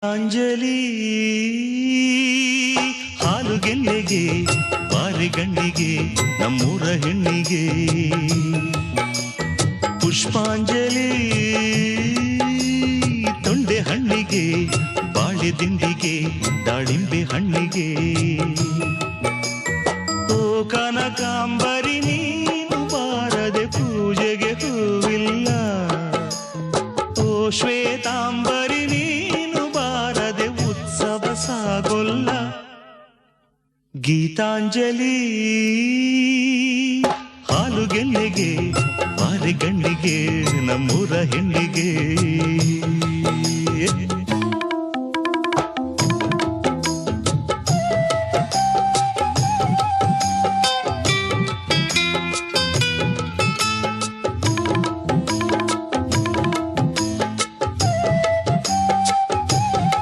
ಅಂಜಲಿ ಹಾಲುಗೆಲ್ಲೆಗೆ ಬಾರಿಗಣ್ಣಿಗೆ ನಮ್ಮೂರ ಹೆಣ್ಣಿಗೆ ಪುಷ್ಪಾಂಜಲಿ ತೊಂಡೆ ಹಣ್ಣಿಗೆ ಬಾಳೆ ದಿಂಡಿಗೆ ದಾಳಿಂಬೆ ಹಣ್ಣಿಗೆ ಓ ಕನಕಾಂಬರಿ ನೀನು ಬಾರದೆ ಪೂಜೆಗೆ ಹೂವಿಲ್ಲ ಓ ಶ್ವೇತಾಂಬರಿ ನೀನು ಬಾರದೆ ಉತ್ಸವ ಸಾಗೊಲ್ಲ ಗೀತಾಂಜಲಿ ಹಾಲುಗೆಲ್ಲೆಗೆ ಬಾರಿಗಣ್ಣಿಗೆ ನಮ್ಮೂರ ಹೆಣ್ಣಿಗೆ